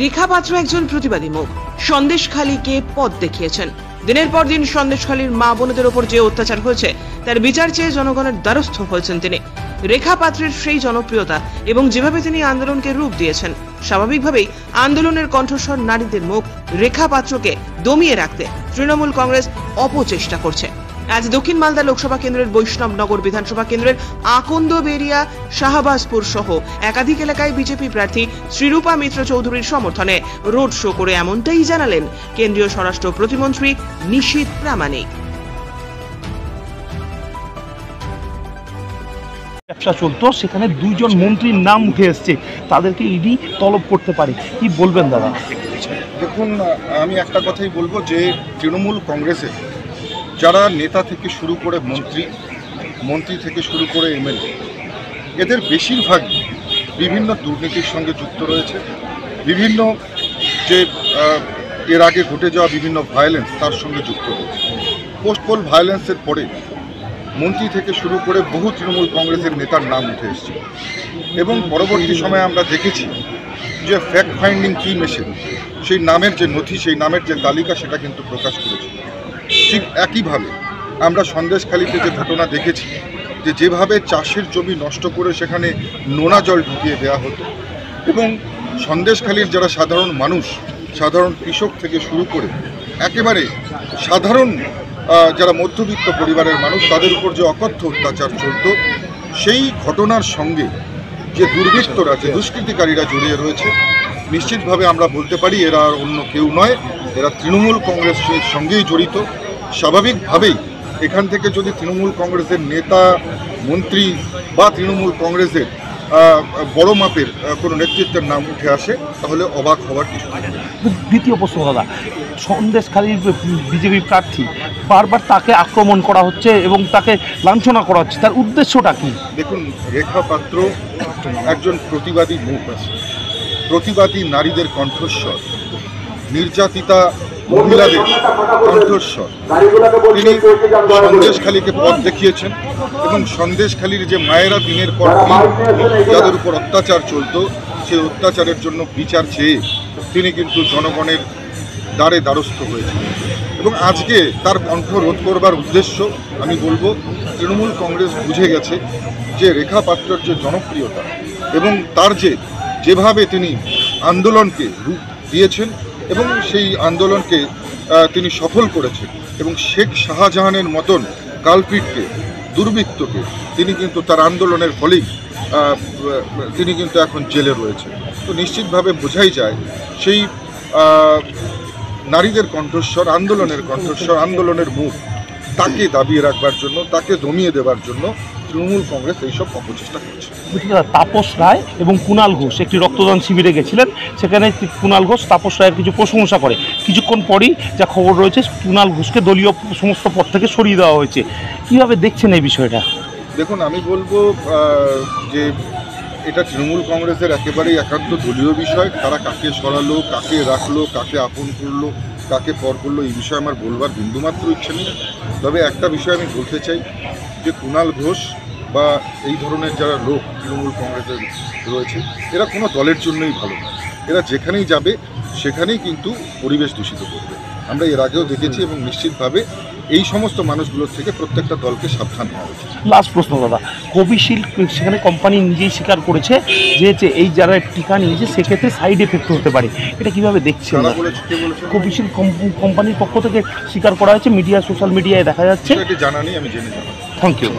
রেখা পাত্র একজন প্রতিবাদী মুখ। সন্দেশখালীকে পথ দেখিয়েছেন। দিনের পর দিন সন্দেশখালীর মা বোনদের ওপর যে অত্যাচার হয়েছে তার বিচার চেয়ে জনগণের দ্বারস্থ হয়েছেন তিনি। রেখা পাত্রের সেই জনপ্রিয়তা এবং যেভাবে তিনি আন্দোলনকে রূপ দিয়েছেন, স্বাভাবিকভাবেই আন্দোলনের কণ্ঠস্বর নারীদের মুখ রেখা পাত্রকে দমিয়ে রাখতে তৃণমূল কংগ্রেস অপচেষ্টা করছে। আজ দক্ষিণ মালদা লোকসভা কেন্দ্রের বৈষ্ণবনগর বিধানসভা কেন্দ্রের আকন্দবেরিয়া, শাহবাজপুর সহ একাধিক এলাকায় বিজেপি প্রার্থী শ্রীরূপা মিত্র চৌধুরীর সমর্থনে রোড শো করে এমনটাই জানালেন কেন্দ্রীয় স্বরাষ্ট্র প্রতিমন্ত্রী নিশীথ প্রামাণিক। ব্যবসা চলতো, সেখানে দুইজন মন্ত্রীর নাম উঠে এসছে, তাদেরকে ইডি তলব করতে পারে, কি বলবেন দাদা? দেখুন, আমি একটা কথাই বলবো যে তৃণমূল কংগ্রেসে যারা নেতা থেকে শুরু করে মন্ত্রী থেকে শুরু করে এমএলএ, এদের বেশিরভাগই বিভিন্ন দুর্নীতির সঙ্গে যুক্ত রয়েছে। বিভিন্ন যে এর আগে ঘটে যাওয়া বিভিন্ন ভায়োলেন্স তার সঙ্গে যুক্ত রয়েছে। পোস্টপোল ভায়োলেন্সের পরে মন্ত্রী থেকে শুরু করে বহু তৃণমূল কংগ্রেসের নেতার নাম উঠে এসেছে এবং পরবর্তী সময়ে আমরা দেখেছি যে ফ্যাক্ট ফাইন্ডিং টিম এসে সেই নামের যে নথি, সেই নামের যে তালিকা, সেটা কিন্তু প্রকাশ করেছে। ঠিক একইভাবে আমরা সন্দেশখালীতে যে ঘটনা দেখেছি, যে যেভাবে চাষের জমি নষ্ট করে সেখানে নোনা জল ঢুকিয়ে দেওয়া হতো এবং সন্দেশখালীর যারা সাধারণ মানুষ, সাধারণ কৃষক থেকে শুরু করে একেবারে সাধারণ যারা মধ্যবিত্ত পরিবারের মানুষ, তাদের উপর যে অকথ্য অত্যাচার চলত, সেই ঘটনার সঙ্গে যে দুর্বৃত্তরা, যে দুষ্কৃতিকারীরা জড়িয়ে রয়েছে, নিশ্চিতভাবে আমরা বলতে পারি এরা আর অন্য কেউ নয়, এরা তৃণমূল কংগ্রেসের সঙ্গেই জড়িত। স্বাভাবিকভাবেই এখান থেকে যদি তৃণমূল কংগ্রেসের নেতা, মন্ত্রী বা তৃণমূল কংগ্রেসের বড় মাপের কোনো নেতৃত্বের নাম উঠে আসে, তাহলে অবাক হওয়ার কিছু নেই। দ্বিতীয় প্রশ্ন দাদা, সন্দেশখালীর বিজেপি প্রার্থী বারবার তাকে আক্রমণ করা হচ্ছে এবং তাকে লাঞ্ছনা করা হচ্ছে, তার উদ্দেশ্যটা কি? দেখুন, রেখা পাত্র একজন প্রতিবাদী মুখ আছে, প্রতিবাদী নারীদের কণ্ঠস্বর, নির্যাতিতা মহিলাদের কণ্ঠস্বর। তিনি সন্দেশখালীকে পথ দেখিয়েছেন এবং সন্দেশখালীর যে মায়েরা দিনের পর দিন যাদের উপর অত্যাচার চলত, সেই অত্যাচারের জন্য বিচার চেয়ে তিনি কিন্তু জনগণের দ্বারস্থ হয়েছেন এবং আজকে তার কণ্ঠ রোধ করবার উদ্দেশ্য, আমি বলবো তৃণমূল কংগ্রেস বুঝে গেছে যে রেখা পাত্রের যে জনপ্রিয়তা এবং তার যেভাবে তিনি আন্দোলনকে রূপ দিয়েছেন এবং সেই আন্দোলনকে তিনি সফল করেছেন এবং শেখ শাহজাহানের মতন কালপিটকে, দুর্বৃত্তকে তিনি কিন্তু তার আন্দোলনের ফলেই তিনি কিন্তু এখন জেলে রয়েছে। তো নিশ্চিতভাবে বোঝাই যায় সেই নারীদের কণ্ঠস্বর, আন্দোলনের কণ্ঠস্বর, আন্দোলনের মুখ, তাকে দাবিয়ে রাখবার জন্য, তাকে দমিয়ে দেবার জন্য তৃণমূল কংগ্রেস এইসব অপচেষ্টা করছে। তাপস রায় এবং কুণাল ঘোষ একটি রক্তদান শিবিরে গেছিলেন, সেখানে কুণাল ঘোষ তাপস রায়ের কিছু প্রশংসা করে, কিছুক্ষণ পরেই যা খবর রয়েছে কুণাল ঘোষকে দলীয় সমস্ত পদ থেকে সরিয়ে দেওয়া হয়েছে। কীভাবে দেখছেন এই বিষয়টা? দেখুন, আমি বলবো যে এটা তৃণমূল কংগ্রেসের একেবারেই একান্ত দলীয় বিষয়। তারা কাকে সরালো, কাকে রাখলো, কাকে আপন করলো, কাকে পর করলো, এই বিষয়ে আমার বলবার বিন্দুমাত্র ইচ্ছে নেই। তবে একটা বিষয় আমি বলতে চাই যে কুণাল ঘোষ বা এই ধরনের যারা লোক তৃণমূল কংগ্রেসের রয়েছে, এরা কোনো দলের জন্যই ভালো না। এরা যেখানেই যাবে সেখানেই কিন্তু পরিবেশ দূষিত করবে। আমরা এর আগেও দেখেছি এবং নিশ্চিতভাবে এই সমস্ত মানুষগুলোর থেকে প্রত্যেকটা দলকে সাবধান হওয়া উচিত। লাস্ট প্রশ্ন দাদা, কোভিশিল্ড সেখানে কোম্পানি নিজেই স্বীকার করেছে যে এই যারা টিকা নিয়েছে সেক্ষেত্রে সাইড এফেক্ট হতে পারে, এটা কিভাবে দেখছেন? কোভিশিল্ড কোম্পানির পক্ষ থেকে স্বীকার করা হয়েছে, মিডিয়া, সোশ্যাল মিডিয়ায় দেখা যাচ্ছে। জানা নেই, আমি জেনে জানাবো। Thank you.